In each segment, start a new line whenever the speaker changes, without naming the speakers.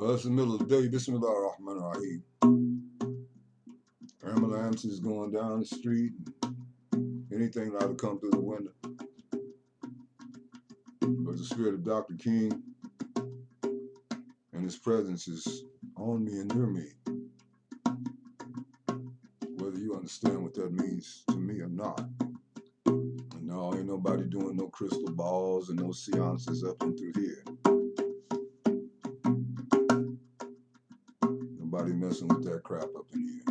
Well, it's the middle of the day. Bismillah ar-Rahman ar-Rahim. Ambulances going down the street. Anything that ought to come through the window. But the spirit of Dr. King and his presence is on me and near me. Whether you understand what that means to me or not. And no, ain't nobody doing no crystal balls and no seances up and through here. Nobody messing with that crap up in here.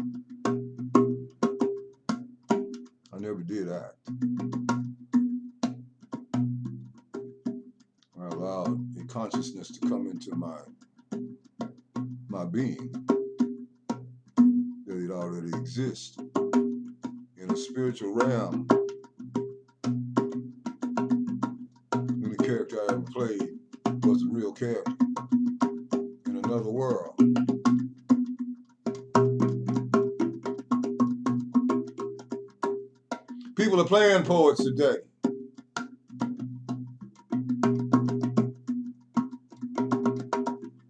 I never did act. I allowed a consciousness to come into my being that it already exists in a spiritual realm. And the character I ever played was a real character in another world. People are playing poets today.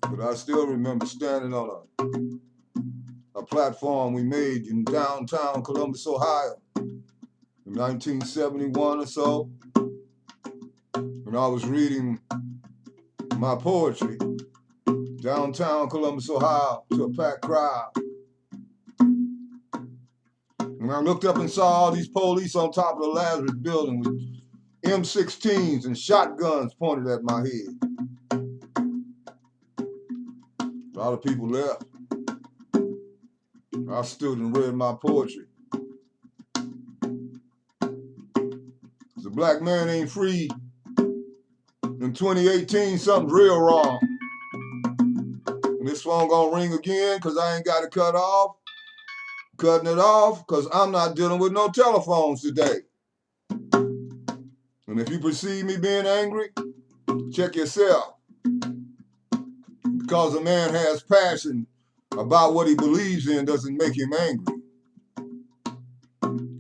But I still remember standing on a platform we made in downtown Columbus, Ohio in 1971 or so. When I was reading my poetry downtown Columbus, Ohio to a packed crowd. And I looked up and saw all these police on top of the Lazarus building with M16s and shotguns pointed at my head. A lot of people left. I stood and read my poetry. As a black man ain't free in 2018, something's real wrong. And this phone gonna ring again because I ain't got it cut off. Cutting it off because I'm not dealing with no telephones today. And if you perceive me being angry, check yourself. Because a man has passion about what he believes in doesn't make him angry.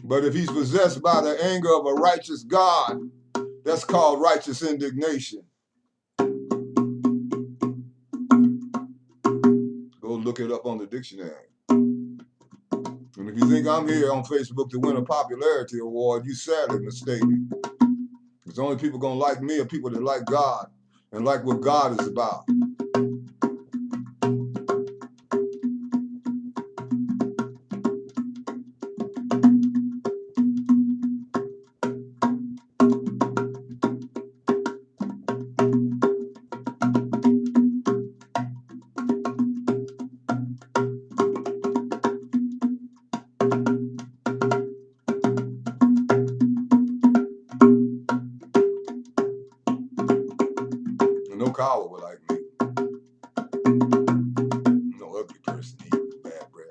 But if he's possessed by the anger of a righteous God, that's called righteous indignation. Go look it up on the dictionary. And if you think I'm here on Facebook to win a popularity award, you sadly mistaken. Because the only people gonna like me are people that like God and like what God is about. No coward would like me. No ugly person eating bad bread.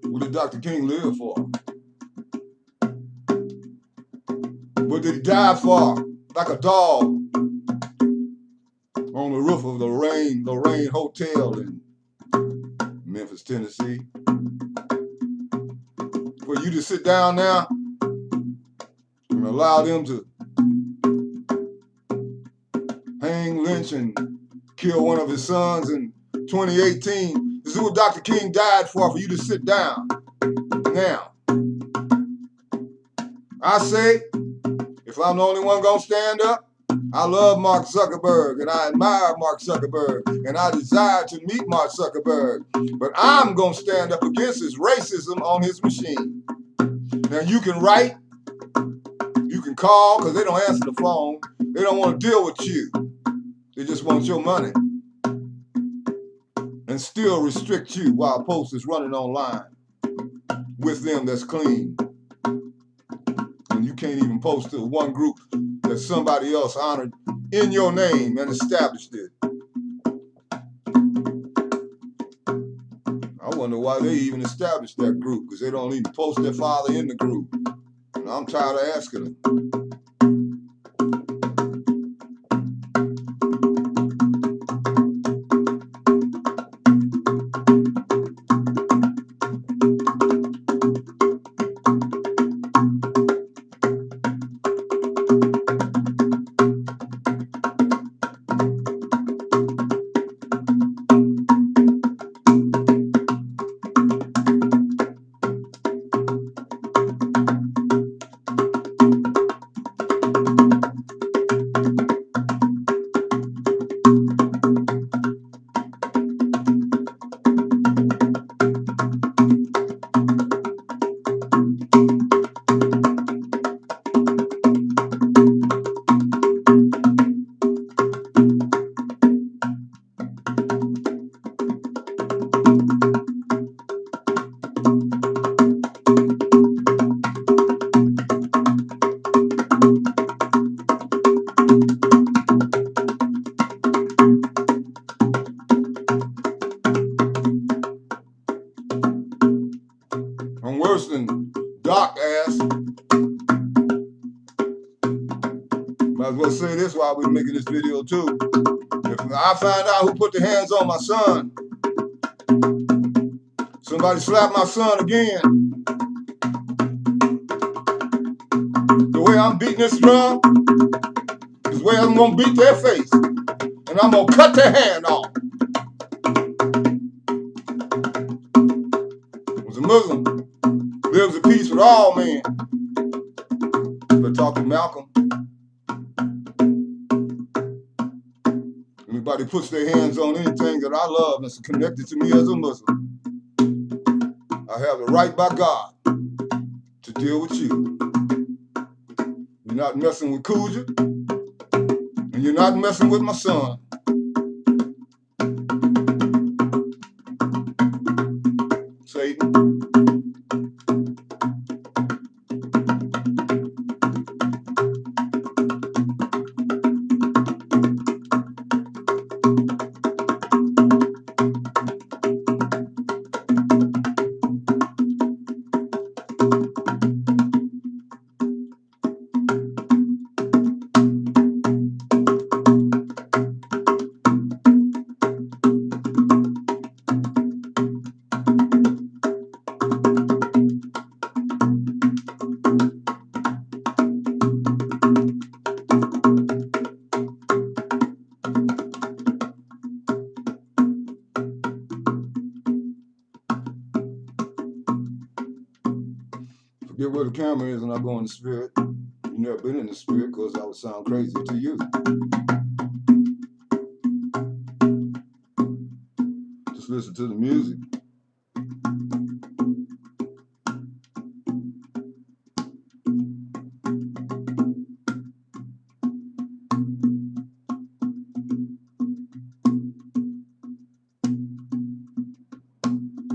What did Dr. King live for? What did he die for? Like a dog on the roof of the Rain Hotel in Memphis, Tennessee. For you to sit down now and allow them to hang, lynch, and kill one of his sons in 2018. This is what Dr. King died for you to sit down. Now, I say, if I'm the only one gonna stand up, I love Mark Zuckerberg and I admire Mark Zuckerberg and I desire to meet Mark Zuckerberg, but I'm gonna stand up against his racism on his machine. Now you can write, you can call, because they don't answer the phone. They don't want to deal with you. They just want your money. and still restrict you while a post is running online with them that's clean. And you can't even post to one group that somebody else honored in your name and established it. I wonder why they even established that group, because they don't even post their father in the group. And I'm tired of asking them. I'm worse than Doc ass. Might as well say this while we're making this video too. If I find out who put their hands on my son, somebody slap my son again, the way I'm beating this drum is the way I'm gonna beat their face. And I'm gonna cut their hand off. Was a Muslim, lives at peace with all men. But talk to Malcolm. Anybody puts their hands on anything that I love that's connected to me as a Muslim, I have the right by God to deal with you. You're not messing with Khadijah, and you're not messing with my son. Satan. Forget where the camera is and I go in the spirit. You've never been in the spirit because I would sound crazy to you. Just listen to the music.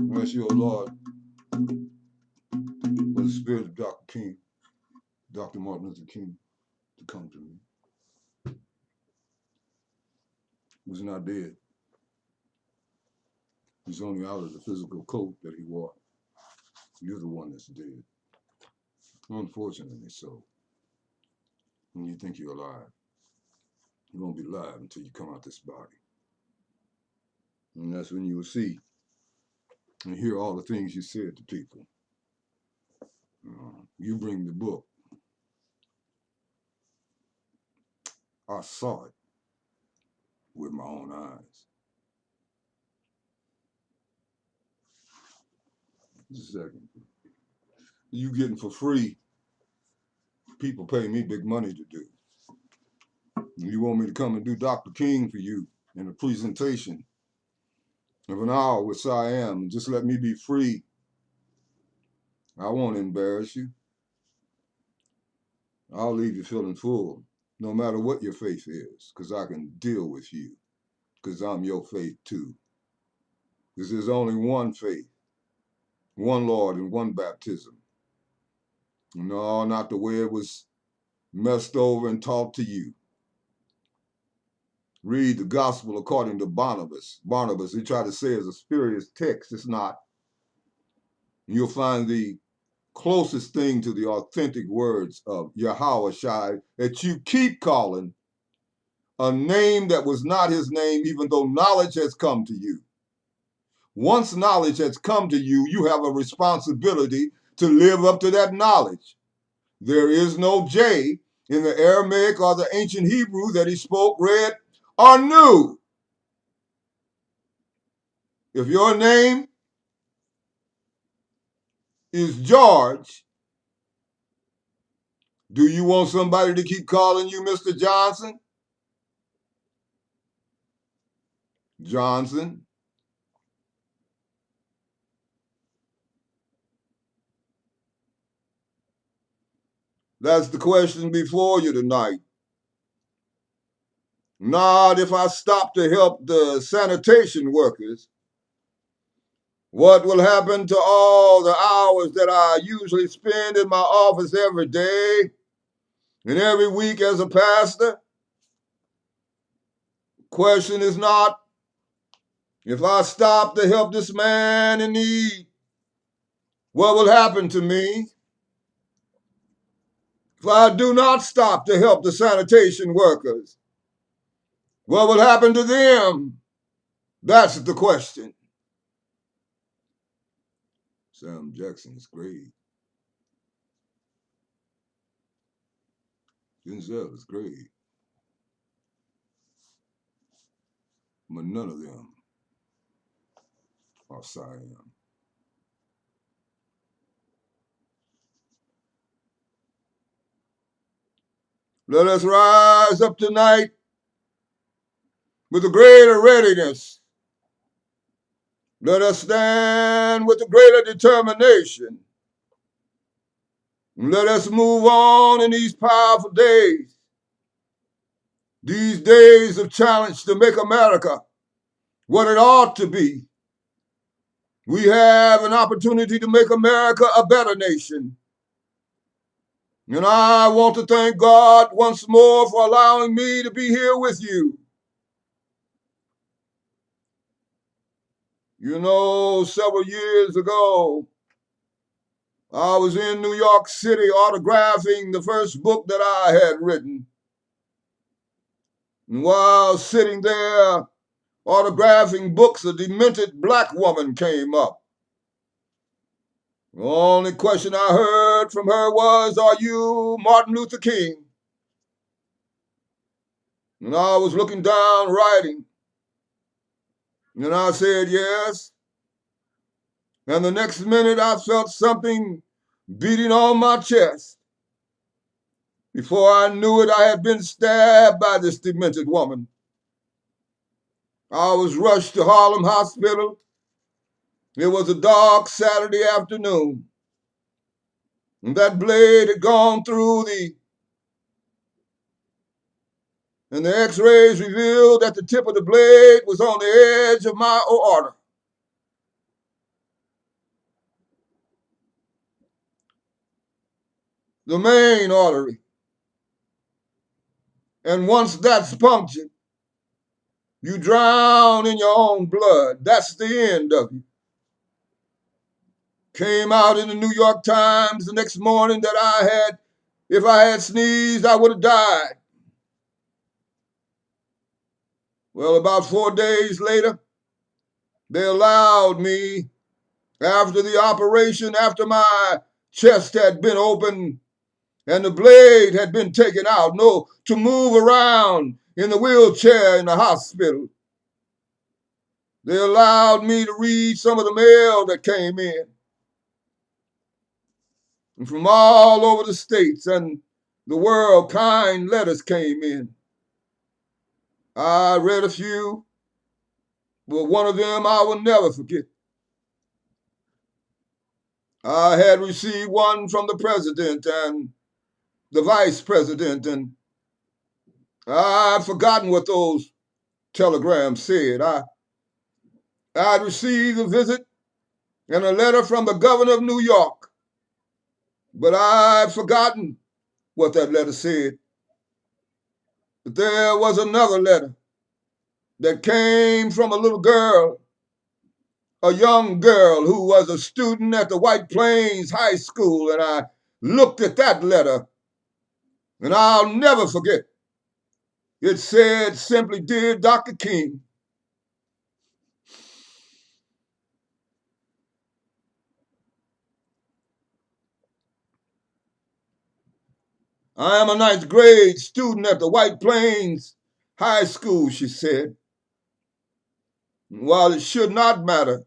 Bless you, O Lord, for the spirit of Dr. King, Dr. Martin Luther King, to come to me. He's not dead. He's only out of the physical coat that he wore. You're the one that's dead. Unfortunately so. When you think you're alive, you won't be alive until you come out this body. And that's when you will see and hear all the things you said to people. You bring the book. I saw it with my own eyes. Just a second. You getting for free. People pay me big money to do. You want me to come and do Dr. King for you in a presentation of an hour with SIAM, just let me be free. I won't embarrass you. I'll leave you feeling full, no matter what your faith is, because I can deal with you, because I'm your faith too. This is only one faith, one Lord, and one baptism. No, not the way it was messed over and taught to you. Read the gospel according to Barnabas. Barnabas, he tried to say it's a spurious text. It's not. You'll find the closest thing to the authentic words of Yahweh Shai that you keep calling a name that was not his name, even though knowledge has come to you. Once knowledge has come to you, you have a responsibility to live up to that knowledge. There is no J in the Aramaic or the ancient Hebrew that he spoke, read, or knew. If your name is George, do you want somebody to keep calling you Mr. Johnson? Johnson. That's the question before you tonight. Not if I stop to help the sanitation workers. What will happen to all the hours that I usually spend in my office every day and every week as a pastor? Question is not if I stop to help this man in need, what will happen to me? If I do not stop to help the sanitation workers, what will happen to them? That's the question. Sam Jackson is great. Denzel is great. But none of them are SIAM. Let us rise up tonight with a greater readiness. Let us stand with a greater determination. Let us move on in these powerful days. These days of challenge to make America what it ought to be. We have an opportunity to make America a better nation. And I want to thank God once more for allowing me to be here with you. You know, several years ago, I was in New York City autographing the first book that I had written. And while sitting there autographing books, a demented black woman came up. The only question I heard from her was, "Are you Martin Luther King?" And I was looking down writing. And I said, "Yes." And the next minute I felt something beating on my chest. Before I knew it, I had been stabbed by this demented woman. I was rushed to Harlem Hospital. It was a dark Saturday afternoon. And that blade had gone through and the x-rays revealed that the tip of the blade was on the edge of my aorta. The main artery. And once that's punctured, you drown in your own blood. That's the end of you. Came out in the New York Times the next morning that if I had sneezed, I would have died. Well, about 4 days later, they allowed me, after the operation, after my chest had been opened and the blade had been taken out, to move around in the wheelchair in the hospital. They allowed me to read some of the mail that came in. And from all over the states and the world, kind letters came in. I read a few, but one of them I will never forget. I had received one from the president and the vice president, and I'd forgotten what those telegrams said. I'd received a visit and a letter from the governor of New York, but I'd forgotten what that letter said. But there was another letter that came from a little girl, a young girl who was a student at the White Plains High School, and I looked at that letter, and I'll never forget. It said simply, "Dear Dr. King, I am a ninth grade student at the White Plains High School," she said. While it should not matter,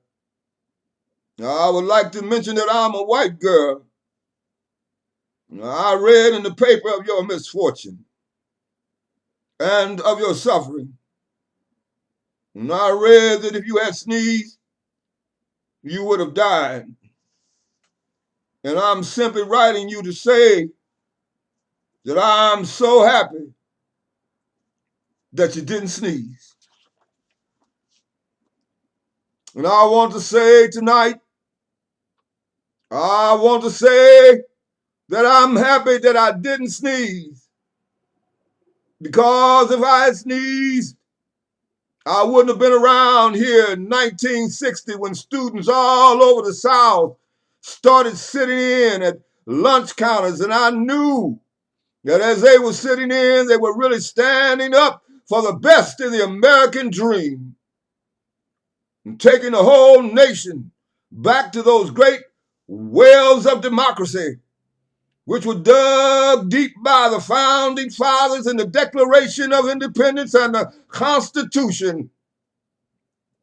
I would like to mention that I'm a white girl. I read in the paper of your misfortune and of your suffering. And I read that if you had sneezed, you would have died. And I'm simply writing you to say that I'm so happy that you didn't sneeze. And I want to say tonight, I want to say that I'm happy that I didn't sneeze. Because if I had sneezed, I wouldn't have been around here in 1960 when students all over the South started sitting in at lunch counters, and I knew that as they were sitting in, they were really standing up for the best in the American dream and taking the whole nation back to those great wells of democracy, which were dug deep by the founding fathers in the Declaration of Independence and the Constitution.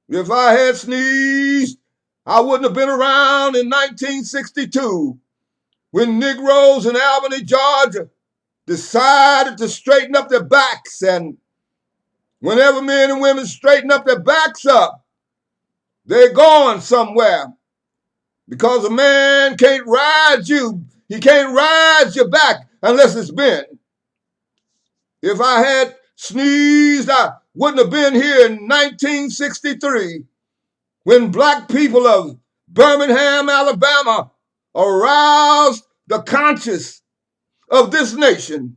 If I had sneezed, I wouldn't have been around in 1962 when Negroes in Albany, Georgia decided to straighten up their backs. And whenever men and women straighten up their backs up, they're going somewhere. Because a man can't ride you. He can't ride your back unless it's bent. If I had sneezed, I wouldn't have been here in 1963 when black people of Birmingham, Alabama aroused the conscience of this nation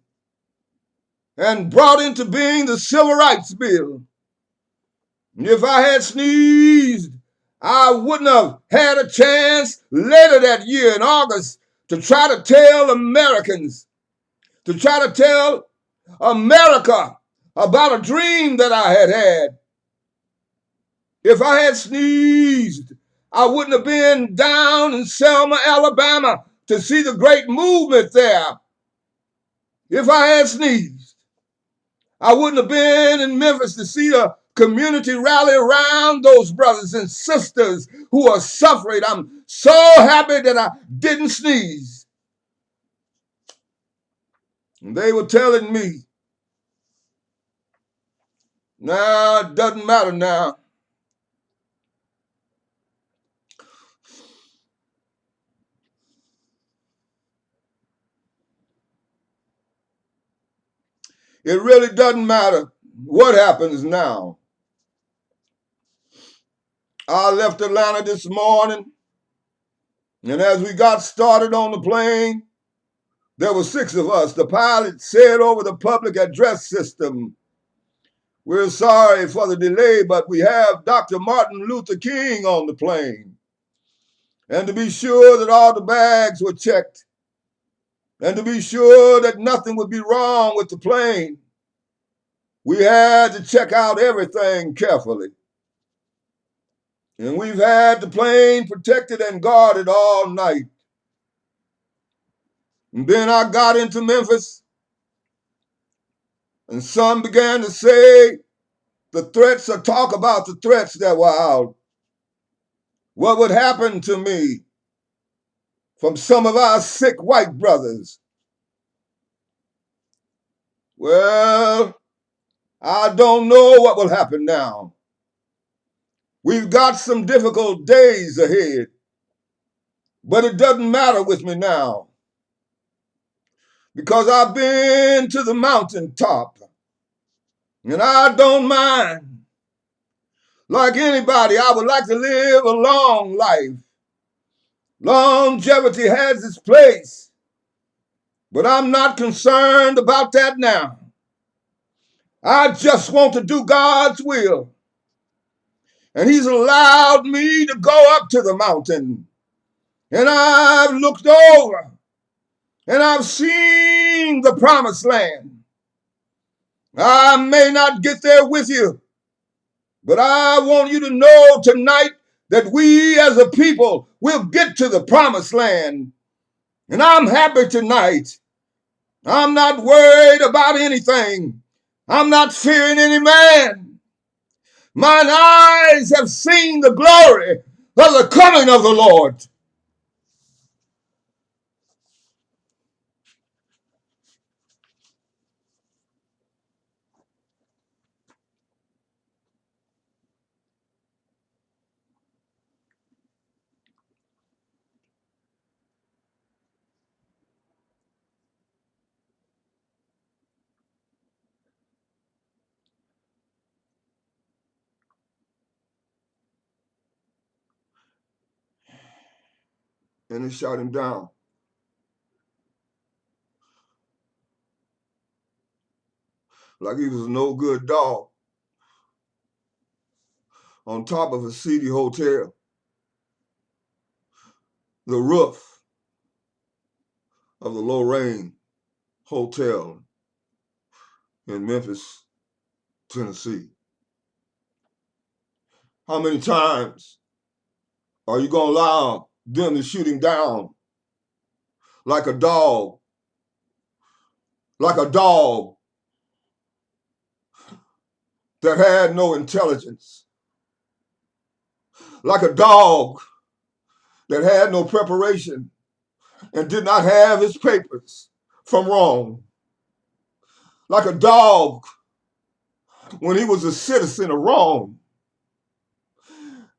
and brought into being the Civil Rights Bill. If I had sneezed, I wouldn't have had a chance later that year in August to try to tell Americans, to try to tell America about a dream that I had had. If I had sneezed, I wouldn't have been down in Selma, Alabama to see the great movement there. If I had sneezed, I wouldn't have been in Memphis to see a community rally around those brothers and sisters who are suffering. I'm so happy that I didn't sneeze. And they were telling me, "Nah, it doesn't matter now. It really doesn't matter what happens now." I left Atlanta this morning, and as we got started on the plane, there were 6 of us. The pilot said over the public address system, "We're sorry for the delay, but we have Dr. Martin Luther King on the plane." And to be sure that all the bags were checked, and to be sure that nothing would be wrong with the plane, we had to check out everything carefully. And we've had the plane protected and guarded all night. And then I got into Memphis, and some began to say the threats, or talk about the threats that were out. What would happen to me from some of our sick white brothers? Well, I don't know what will happen now. We've got some difficult days ahead, but it doesn't matter with me now because I've been to the mountaintop and I don't mind Like anybody, I would like to live a long life. Longevity has its place, but I'm not concerned about that now. I just want to do God's will. And he's allowed me to go up to the mountain. And I've looked over and I've seen the promised land. I may not get there with you, but I want you to know tonight that we as a people will get to the promised land. And I'm happy tonight. I'm not worried about anything. I'm not fearing any man. Mine eyes have seen the glory of the coming of the Lord. And they shot him down. Like he was a no good dog on top of a seedy hotel. The roof of the Lorraine Hotel in Memphis, Tennessee. How many times are you going to allow them to shoot him down like a dog? Like a dog that had no intelligence. Like a dog that had no preparation and did not have his papers from Rome. Like a dog when he was a citizen of Rome,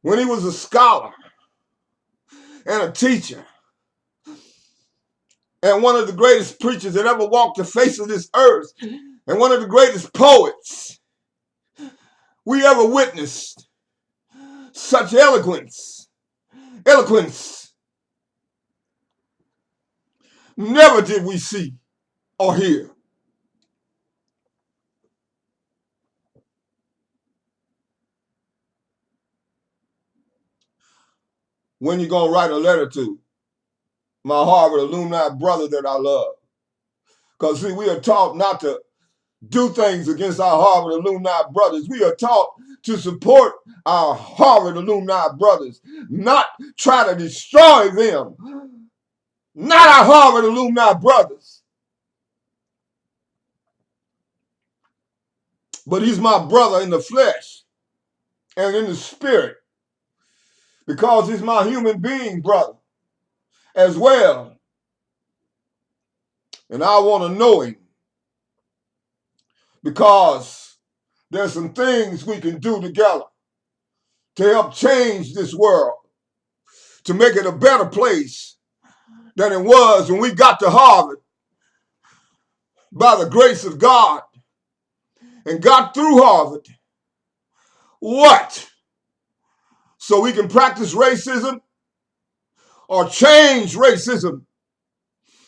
when he was a scholar and a teacher, and one of the greatest preachers that ever walked the face of this earth, and one of the greatest poets we ever witnessed. Such eloquence never did we see or hear. When you gonna write a letter to my Harvard alumni brother that I love? Because see, we are taught not to do things against our Harvard alumni brothers. We are taught to support our Harvard alumni brothers, not try to destroy them. Not our Harvard alumni brothers. But he's my brother in the flesh and in the spirit, because he's my human being brother as well. And I want to know him because there's some things we can do together to help change this world, to make it a better place than it was when we got to Harvard by the grace of God and got through Harvard. What? So we can practice racism or change racism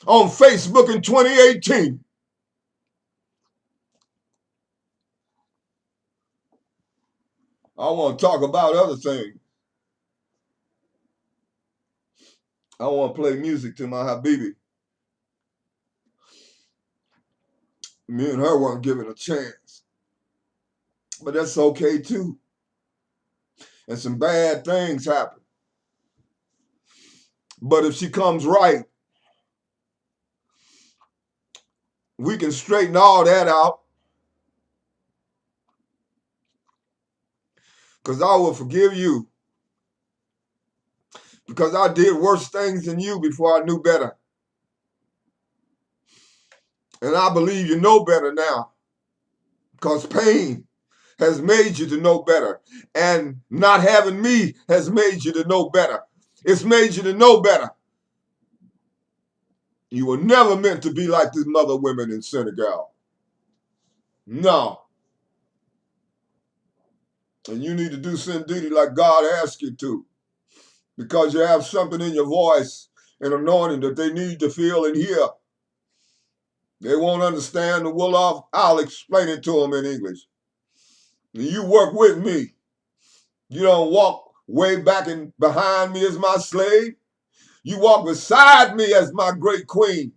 on Facebook in 2018. I want to talk about other things. I want to play music to my Habibi. Me and her weren't given a chance. But that's okay too. And some bad things happen. But if she comes right, we can straighten all that out. Because I will forgive you. Because I did worse things than you before I knew better. And I believe you know better now. Because pain has made you to know better. And not having me has made you to know better. It's made you to know better. You were never meant to be like these mother women in Senegal. No. And you need to do sin duty like God asked you to, because you have something in your voice, an anointing that they need to feel and hear. They won't understand the will of. I'll explain it to them in English. And you work with me. You don't walk way back and behind me as my slave. You walk beside me as my great queen.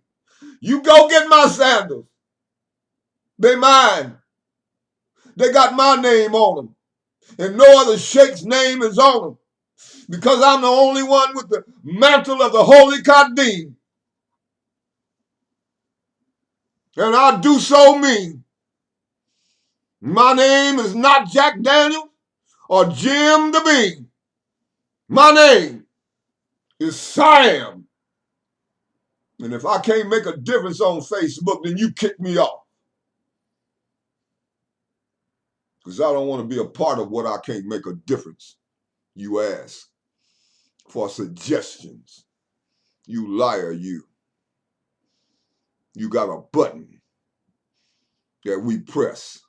You go get my sandals. They mine. They got my name on them. And no other sheikh's name is on them. Because I'm the only one with the mantle of the holy Kadim. And I do so mean. My name is not Jack Daniels or Jim the Bean. My name is SIAM. And if I can't make a difference on Facebook, then you kick me off. Because I don't want to be a part of what I can't make a difference. You ask for suggestions. You liar, you. You got a button that we press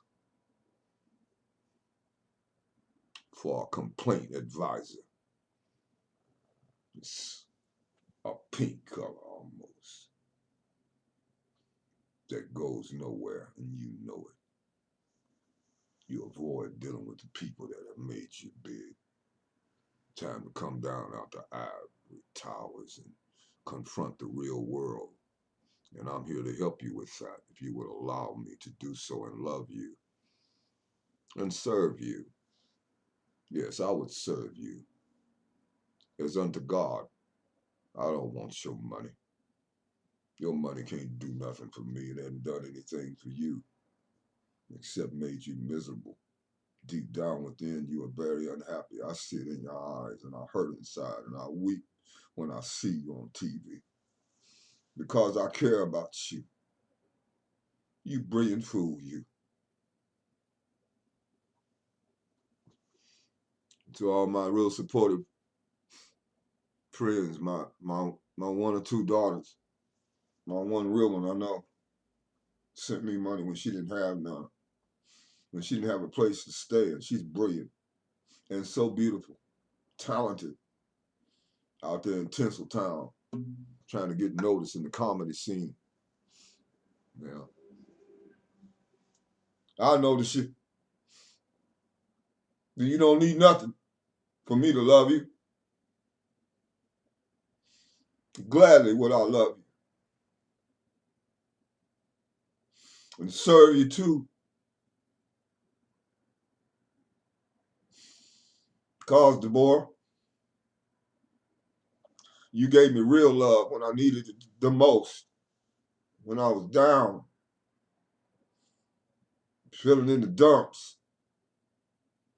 for a complaint advisor. It's a pink color almost that goes nowhere, and you know it. You avoid dealing with the people that have made you big. Time to come down out the ivory towers and confront the real world. And I'm here to help you with that, if you would allow me to do so and love you and serve you. Yes, I would serve you as unto God. I don't want your money. Your money can't do nothing for me. It hasn't done anything for you except made you miserable. Deep down within, you are very unhappy. I see it in your eyes, and I hurt inside, and I weep when I see you on TV. Because I care about you. You brilliant fool, you. To all my real supportive friends, my one or two daughters, my one real one I know, sent me money when she didn't have none, when she didn't have a place to stay, and she's brilliant and so beautiful, talented, out there in Tinseltown, trying to get noticed in the comedy scene. Yeah. I notice you. You don't need nothing for me to love you. Gladly would I love you and serve you too. Because, Deborah, you gave me real love when I needed it the most. When I was down, feeling in the dumps.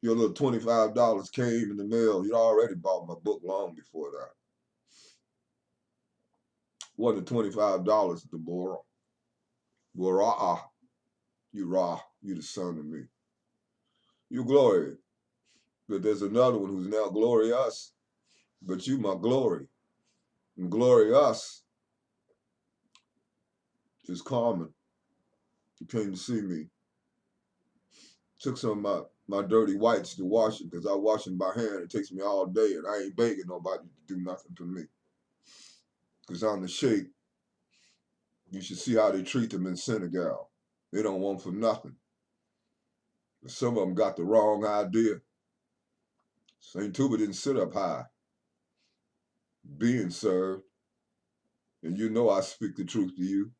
Your little $25 came in the mail. You'd already bought my book long before that. Wasn't $25, Deborah. Well, you the son of me. You glory. But there's another one who's now glorious. But you my glory. And glorious is Carmen. He came to see me. Took some of my dirty whites to wash it because I wash them by hand. It takes me all day, and I ain't begging nobody to do nothing for me. Because I'm the sheikh. You should see how they treat them in Senegal. They don't want for nothing. But some of them got the wrong idea. St. Tuba didn't sit up high, being served. And you know I speak the truth to you,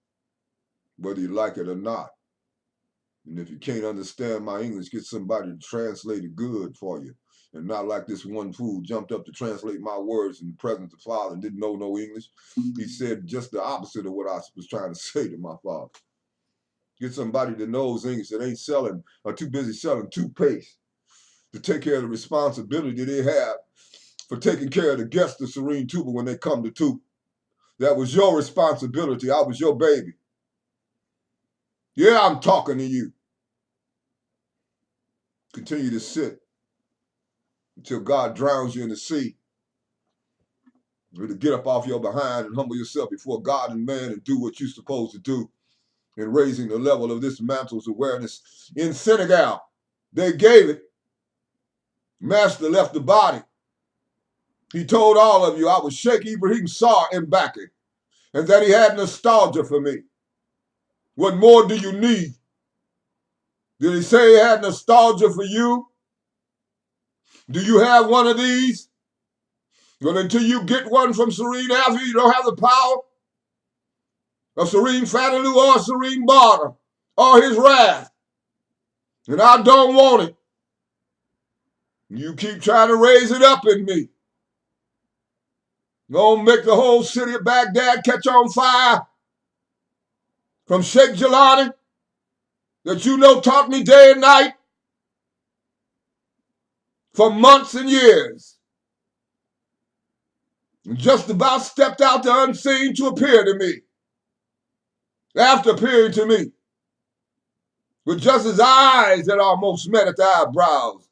whether you like it or not. And if you can't understand my English, get somebody to translate it good for you. And not like this one fool jumped up to translate my words in the presence of Father and didn't know no English. He said just the opposite of what I was trying to say to my father. Get somebody that knows English that ain't selling or too busy selling toothpaste to take care of the responsibility they have for taking care of the guests of Serene Tuba when they come to Tuba. That was your responsibility. I was your baby. Yeah, I'm talking to you. Continue to sit until God drowns you in the sea. You to get up off your behind and humble yourself before God and man and do what you're supposed to do in raising the level of this mantle's awareness in Senegal. They gave it. Master left the body. He told all of you I was Sheikh Ibrahim Sarr Mbacke and that he had nostalgia for me. What more do you need? Did he say he had nostalgia for you? Do you have one of these? Well, until you get one from Serene Alpha, you don't have the power of Serene Fadilou or Serene Barter or his wrath. And I don't want it. You keep trying to raise it up in me. Gonna make the whole city of Baghdad catch on fire. From Sheikh Jelani, that you know taught me day and night for months and years. And just about stepped out the unseen to appear to me. After appearing to me, with just his eyes that almost met at the eyebrows.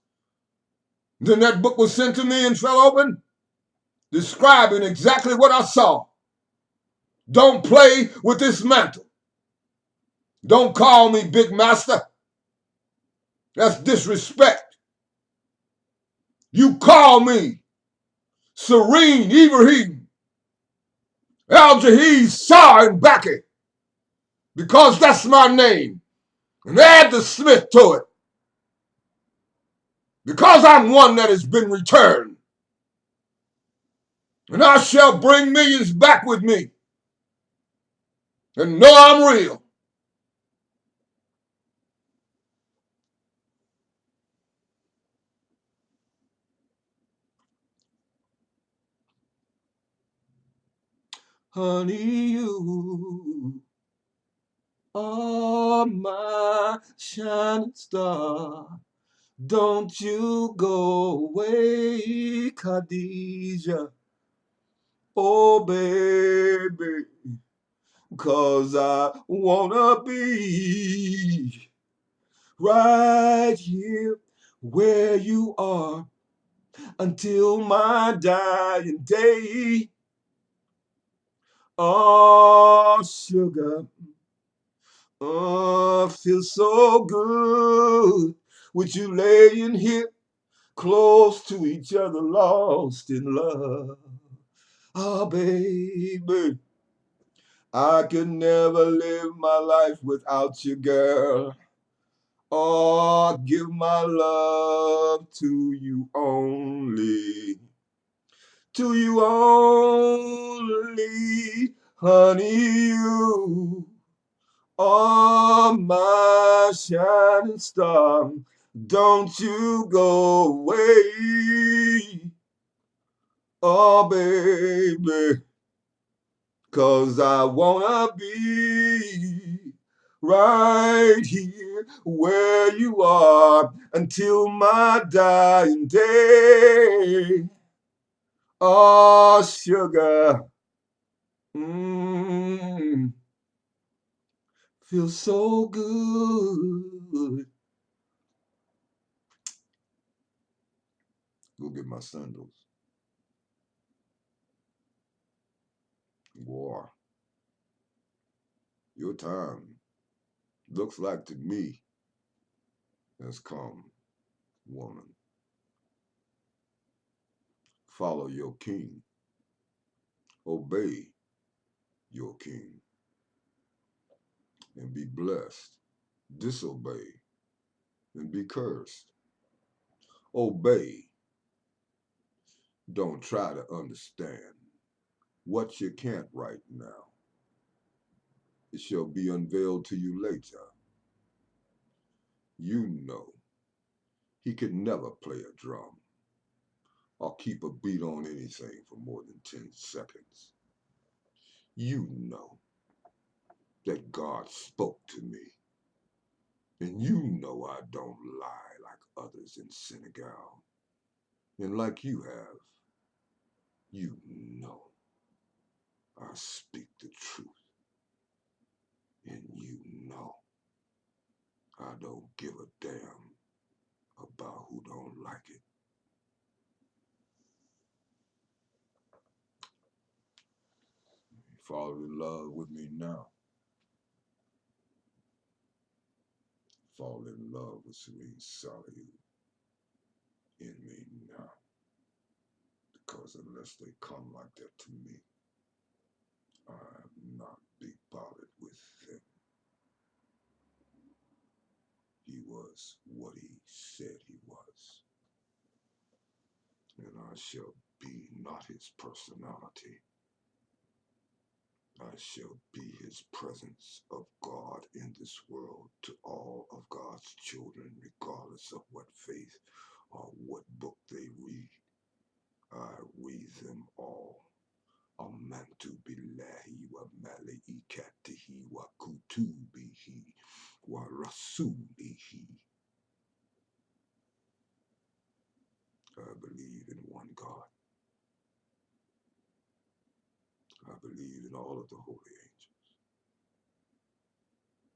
Then that book was sent to me and fell open, describing exactly what I saw. Don't play with this mantle. Don't call me Big Master. That's disrespect. You call me Serene Ibrahim Al-Jahiz Sarr Mbacke, because that's my name. And add the Smith to it. Because I'm one that has been returned. And I shall bring millions back with me. And know I'm real. Honey, you are my shining star. Don't you go away, Khadijah. Oh, baby, 'cause I wanna be right here where you are until my dying day. Oh, sugar, oh, feels so good with you laying here close to each other, lost in love. Oh, baby, I could never live my life without you, girl. Oh, give my love to you only. To you only, honey, you are my shining star. Don't you go away, oh baby, 'cause I wanna be right here where you are until my dying day. Oh, sugar, feels so good. Go get my sandals. War. Your time, looks like to me, has come, woman. Follow your king. Obey your king. And be blessed. Disobey and be cursed. Obey. Don't try to understand what you can't right now. It shall be unveiled to you later. You know he could never play a drum or keep a beat on anything for more than 10 seconds. You know that God spoke to me. And you know I don't lie like others in Senegal. And like you have, you know I speak the truth. And you know I don't give a damn about who don't like it. Fall in love with me now. Fall in love with Serene Solitude. in me now. Because unless they come like that to me, I'm not be bothered with them. He was what he said he was. And I shall be not his personality. I shall be his presence of God in this world to all of God's children, regardless of what faith or what book they read. I read them all. Mantle billahi wa malaikatihi wa kutubihi wa rasulihi. I believe in one God. I believe in all of the holy angels.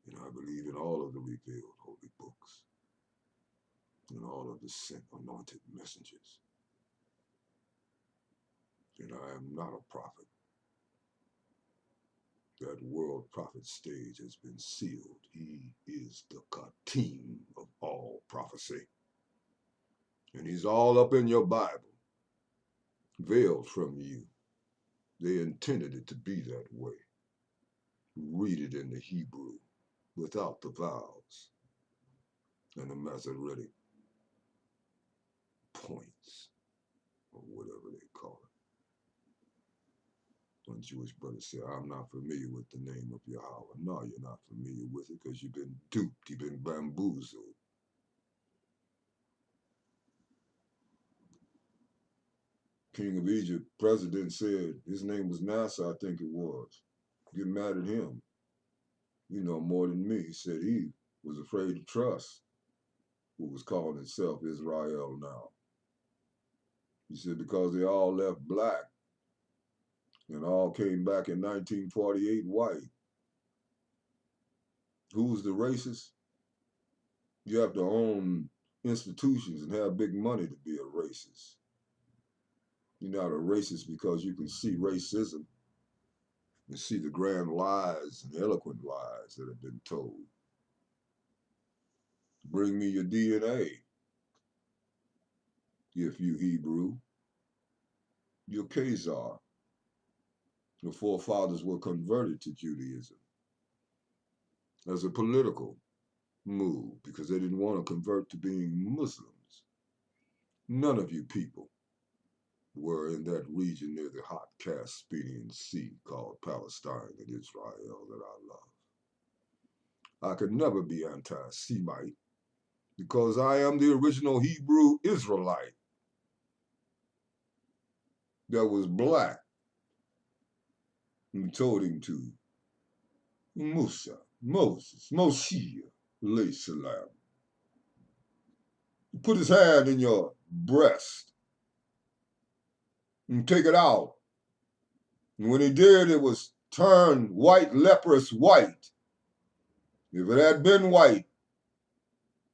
And I believe in all of the revealed holy books. And all of the sent anointed messengers. And I am not a prophet. That world prophet stage has been sealed. He is the Kadim of all prophecy. And he's all up in your Bible, veiled from you. They intended it to be that way. Read it in the Hebrew, without the vowels and the Masoretic points, or whatever they call it. One Jewish brother said, I'm not familiar with the name of Yahweh. No, you're not familiar with it because you've been duped, you've been bamboozled. King of Egypt, president said, his name was Nasser, I think it was. Get mad at him. You know more than me. He said he was afraid to trust who was calling himself Israel now. He said because they all left black and all came back in 1948 white. Who's the racist? You have to own institutions and have big money to be a racist. You're not a racist because you can see racism and see the grand lies and eloquent lies that have been told. Bring me your DNA. If you Hebrew, your Khazar. The forefathers were converted to Judaism as a political move because they didn't want to convert to being Muslims. None of you people were in that region near the hot Caspian Sea called Palestine and Israel that I love. I could never be anti-Semite because I am the original Hebrew Israelite that was black and told him to Musa, Moses, Moshiach, alayhi salam. Put his hand in your breast and take it out. And when he did, it was turned white, leprous white. If it had been white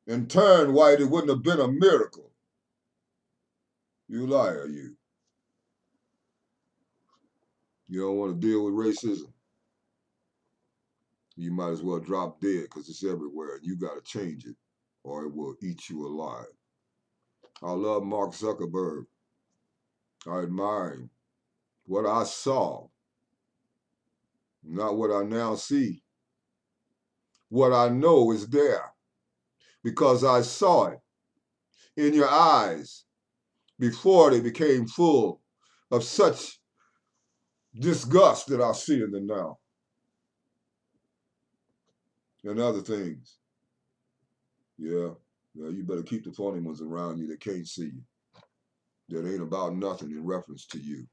and turned white, it wouldn't have been a miracle. You liar, you. You don't want to deal with racism? You might as well drop dead because it's everywhere and you got to change it or it will eat you alive. I love Mark Zuckerberg. I admire him. What I saw, not what I now see. What I know is there because I saw it in your eyes before they became full of such disgust that I see in them now. And other things. Yeah, you better keep the phony ones around you that can't see you. That ain't about nothing in reference to you.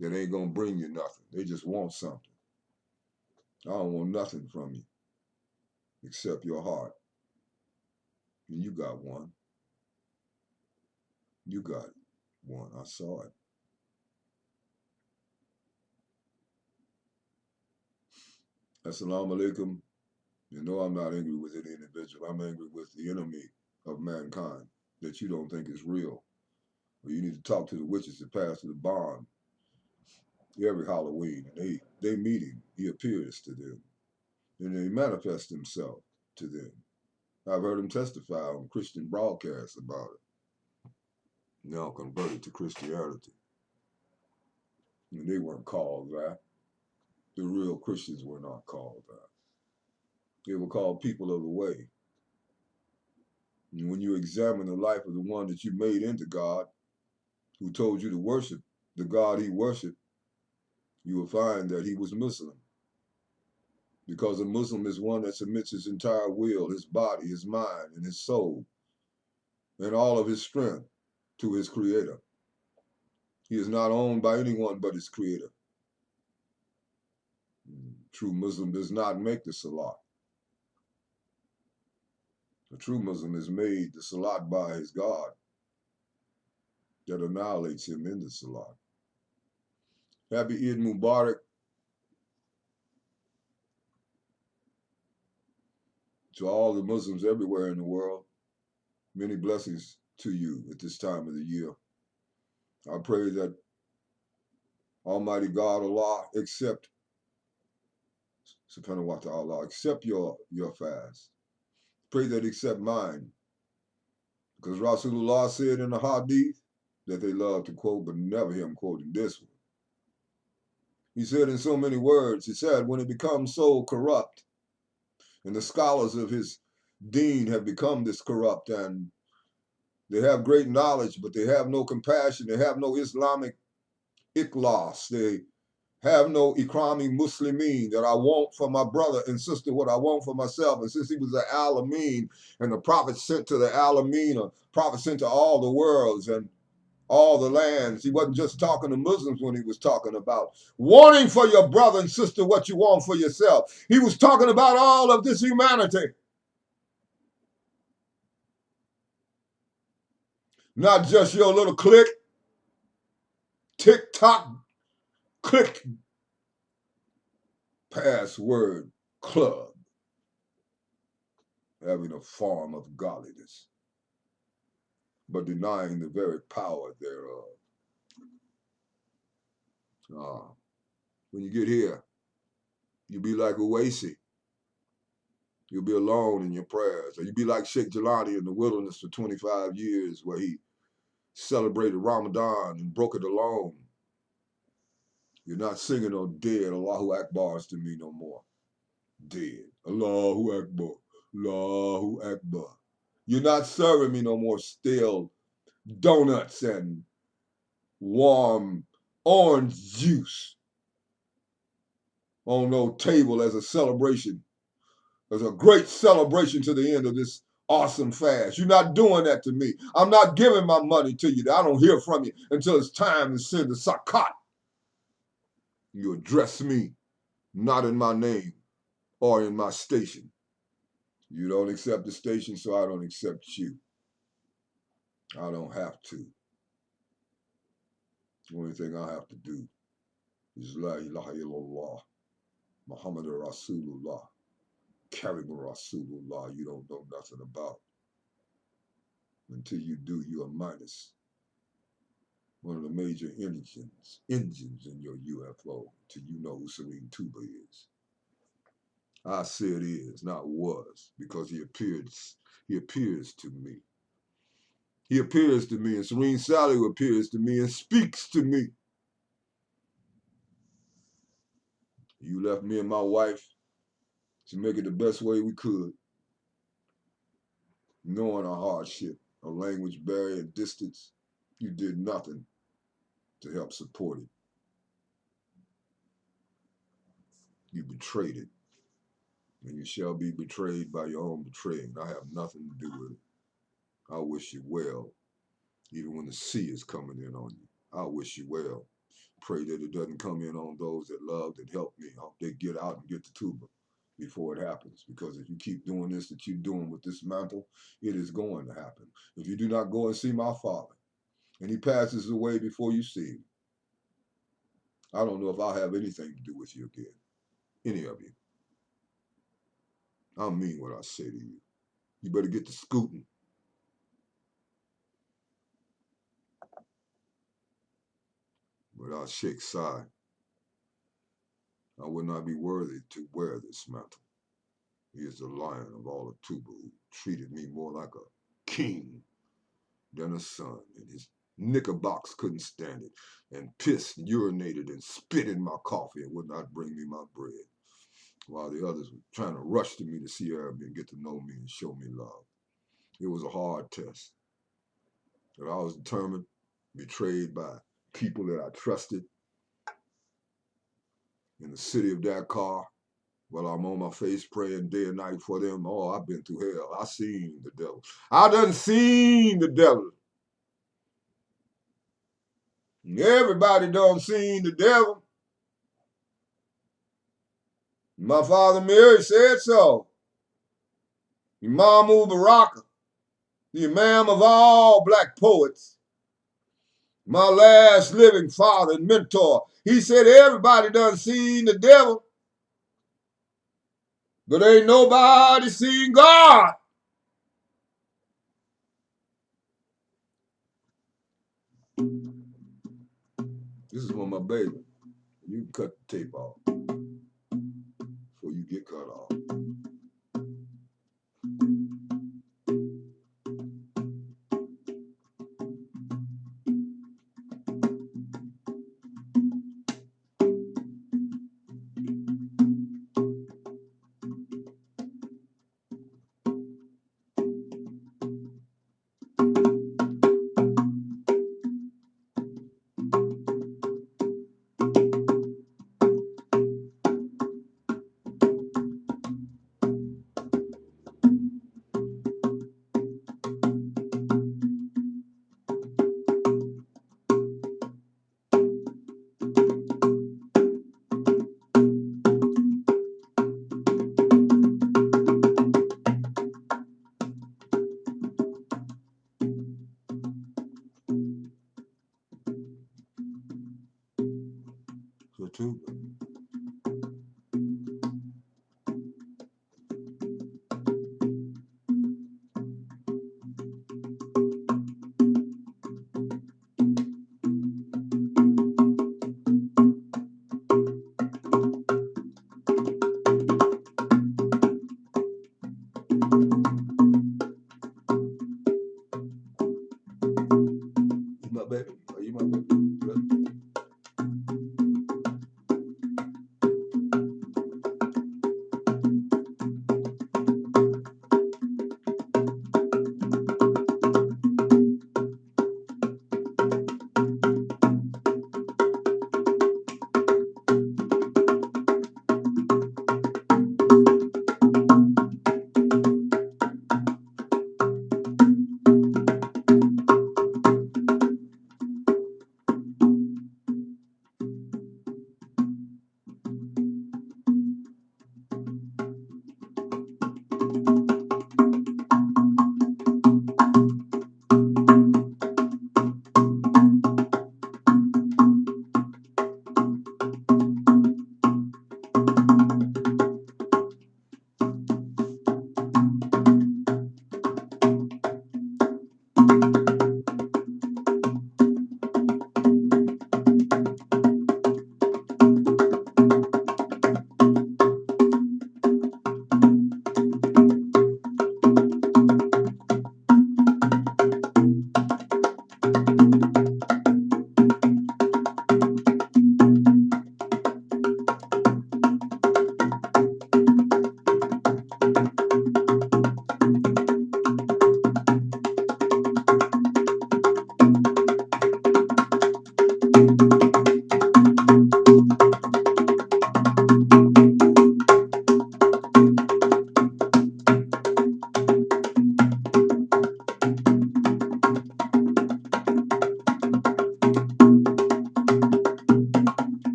That ain't gonna bring you nothing. They just want something. I don't want nothing from you except your heart. And you got one. You got one. I saw it. Assalamu alaikum. You know I'm not angry with any individual. I'm angry with the enemy of mankind that you don't think is real. Or you need to talk to the witches that pass through the bond every Halloween. And they meet him. He appears to them. And he manifests himself to them. I've heard him testify on Christian broadcasts about it. now converted to Christianity. And they weren't called that. The real Christians were not called that. They were called people of the way. And when you examine the life of the one that you made into God, who told you to worship the God he worshiped, you will find that he was Muslim. Because a Muslim is one that submits his entire will, his body, his mind, and his soul, and all of his strength to his Creator. He is not owned by anyone but his Creator. True Muslim does not make the salat. A true Muslim is made the salat by his God that annihilates him in the salat. Happy Eid Mubarak to all the Muslims everywhere in the world. Many blessings to you at this time of the year. I pray that Almighty God, Allah, accept, subhanahu wa ta'ala, accept your fast. Pray that accept mine. Because Rasulullah said in the hadith that they love to quote, but never hear him quoting this one. He said in so many words, he said, when it becomes so corrupt, and the scholars of his deen have become this corrupt, and they have great knowledge, but they have no compassion, they have no Islamic ikhlas, they have no ikrami muslimin, that I want for my brother and sister what I want for myself. And since he was the alameen, and the prophet sent to the alameen, a prophet sent to all the worlds and all the lands, he wasn't just talking to Muslims when he was talking about wanting for your brother and sister what you want for yourself. He was talking about all of this humanity. Not just your little click, tick-tock, click, password club, having a form of godliness, but denying the very power thereof. When you get here, you'll be like Uwaisi. You'll be alone in your prayers. Or you'll be like Sheikh Jelani in the wilderness for 25 years, where he celebrated Ramadan and broke it alone. You're not singing no dead Allahu Akbars to me no more. Dead. Allahu Akbar. Allahu Akbar. You're not serving me no more stale donuts and warm orange juice on no table as a celebration, as a great celebration to the end of this awesome fast. You're not doing that to me. I'm not giving my money to you. I don't hear from you until it's time to send the zakat. You address me not in my name or in my station. You don't accept the station, so I don't accept you. I don't have to. The only thing I have to do is La ilaha illallah, Muhammad Rasulullah, Kadim Rasulullah. You don't know nothing about. Until you do, you are minus one of the major engines in your UFO, till you know who Serene Tuba is. I said is, not was, because he appears to me. He appears to me, and Serene Sally appears to me and speaks to me. You left me and my wife to make it the best way we could, knowing our hardship, our language barrier, and distance. You did nothing to help support it. You betrayed it, and you shall be betrayed by your own betraying. I have nothing to do with it. I wish you well, even when the sea is coming in on you. I wish you well. Pray that it doesn't come in on those that loved and helped me. I hope they get out and get the tuba before it happens. Because if you keep doing this that you're doing with this mantle, it is going to happen. If you do not go and see my father, and he passes away before you see him, I don't know if I'll have anything to do with you again. Any of you. I mean what I say to you. You better get to scooting. Without Sheikh Sai, I would not be worthy to wear this mantle. He is the lion of all of Tuba, who treated me more like a king than a son, and his Knickerbockers couldn't stand it, and pissed, urinated, and spit in my coffee and would not bring me my bread, while the others were trying to rush to me to see Arabic and get to know me and show me love. It was a hard test, but I was determined, betrayed by people that I trusted in the city of Dakar, while I'm on my face praying day and night for them. Oh, I've been through hell. I seen the devil. I done seen the devil. Everybody done seen the devil. My father Mary said so. Imam Baraka, the imam of all black poets, my last living father and mentor, he said everybody done seen the devil, but ain't nobody seen God. This is for my baby. You can cut the tape off before you get cut off. So too. You my baby? Are you my baby?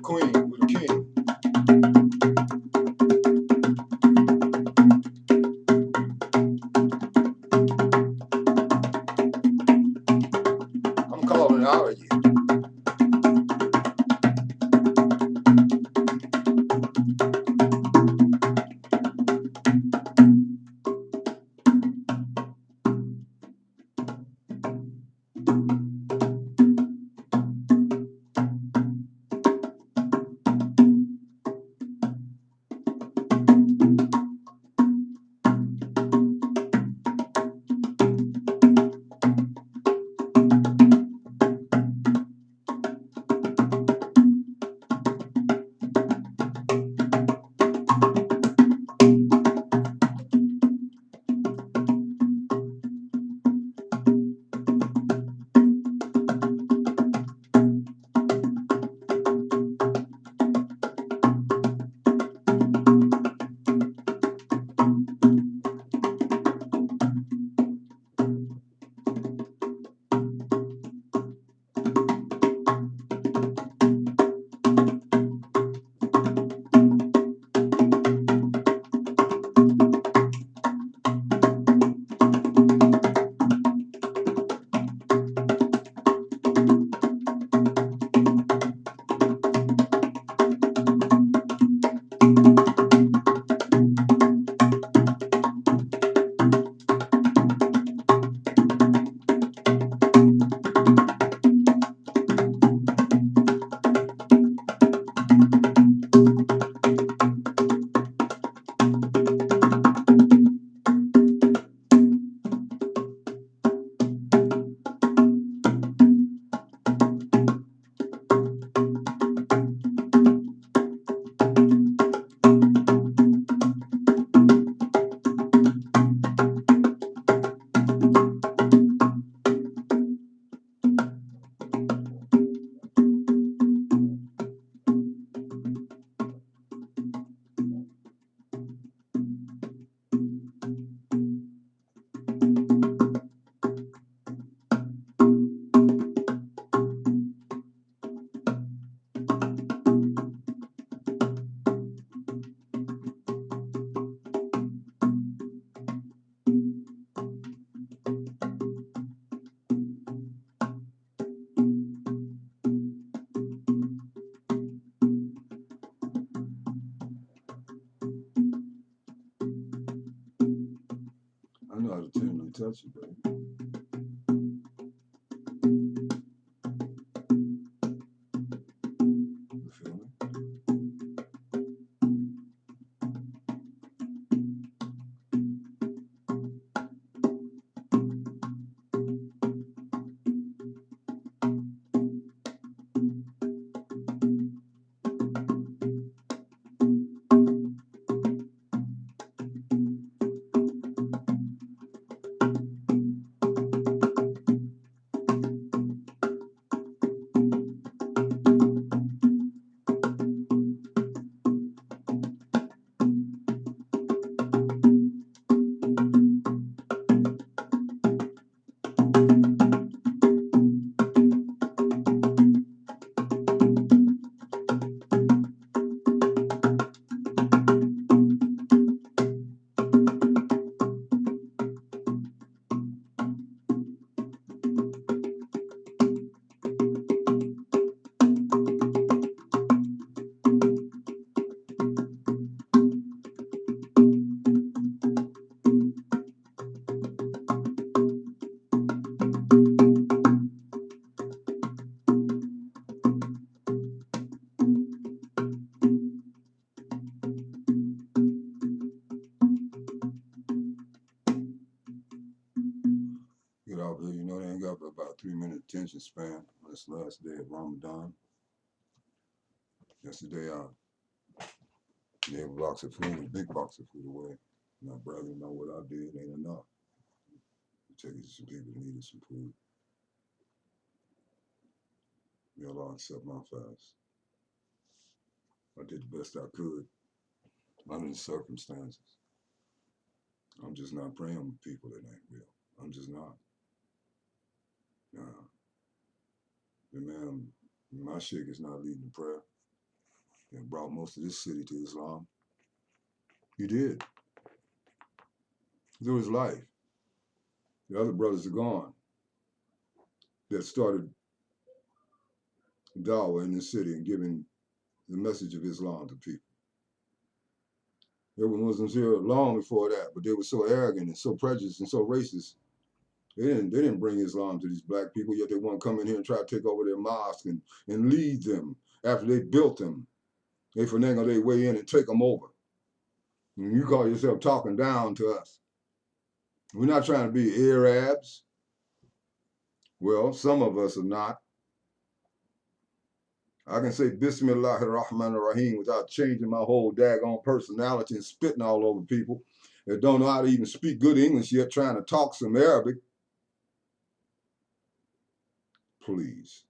queen, with the king. I'm calling out of you. I know how to tenderly touch you, baby. You feel me? Get off here, you know they ain't got but about 3 minute attention span. This last day of Ramadan. Yesterday I gave a box of food, a big box of food away. My brother know what I did ain't enough. Take it to some people that needed some food. May Allah accept my fast. I did the best I could under the circumstances. I'm just not praying with people that ain't real. I'm just not. The man, my sheikh is not leading the prayer. and brought most of this city to Islam. He did. Through his life. The other brothers are gone that started dawah in the city and giving the message of Islam to people. There were Muslims here long before that, but they were so arrogant and so prejudiced and so racist. They didn't bring Islam to these black people, yet they want to come in here and try to take over their mosque and lead them after they built them. They finagle their way in and take them over. And you call yourself talking down to us. We're not trying to be Arabs. Well, some of us are not. I can say Bismillahir Rahmanir Rahim without changing my whole daggone personality and spitting all over people that don't know how to even speak good English yet, trying to talk some Arabic. Please.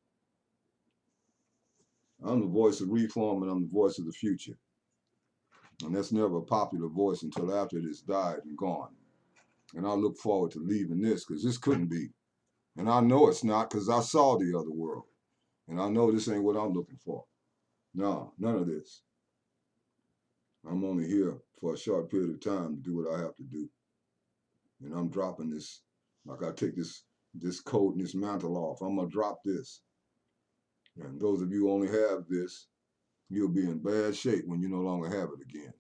I'm the voice of reform and I'm the voice of the future. And that's never a popular voice until after it has died and gone. And I look forward to leaving this because this couldn't be. And I know it's not because I saw the other world. And I know this ain't what I'm looking for. No, none of this. I'm only here for a short period of time to do what I have to do. And I'm dropping this, like I take this coat and this mantle off. I'm going to drop this. And those of you who only have this, you'll be in bad shape when you no longer have it again.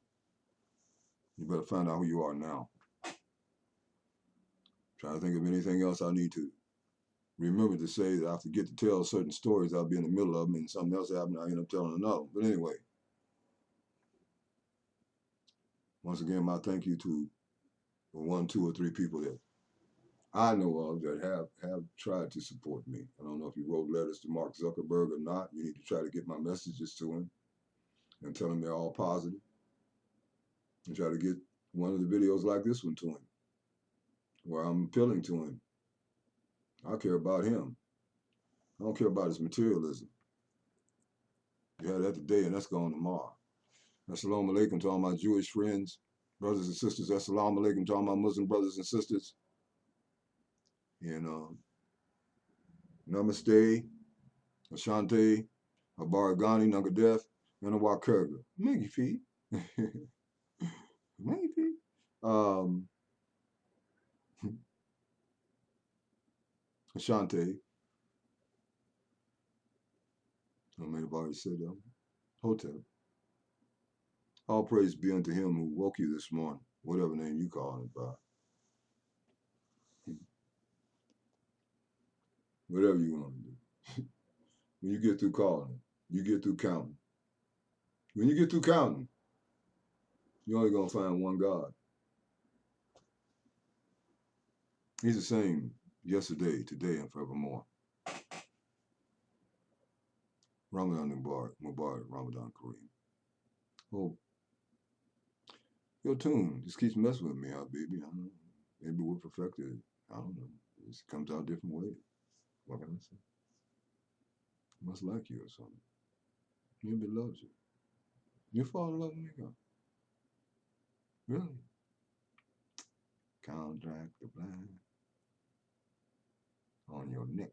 You better find out who you are now. Trying to think of anything else I need to remember to say that I forget to tell certain stories. I'll be in the middle of them and something else happened, I end up telling another. But anyway, once again, my thank you to the 1, 2, or 3 people that I know of that have tried to support me. I don't know if you wrote letters to Mark Zuckerberg or not. You need to try to get my messages to him and tell him they're all positive. And try to get one of the videos like this one to him, where I'm appealing to him. I care about him. I don't care about his materialism. You had that today and that's gone tomorrow. Assalamu alaikum to all my Jewish friends, brothers and sisters. Assalamu alaikum to all my Muslim brothers and sisters. And namaste, Ashanti, Abaragani, Nangadef, and Awakurga. Magnifique. Magnifique. Ashanti. I may have already said that. Hotel. All praise be unto him who woke you this morning, whatever name you call it by. Whatever you want to do. When you get through calling, you get through counting. When you get through counting, you're only going to find one God. He's the same yesterday, today, and forevermore. Ramadan Mubarak, Ramadan Kareem. Oh, your tune just keeps messing with me, Habibi. I don't know. Maybe we're perfected. I don't know. It just comes out different ways. What can I say? Must like you or something. Maybe loves you. You fall in love with me, God. Really? Contract the blind on your neck.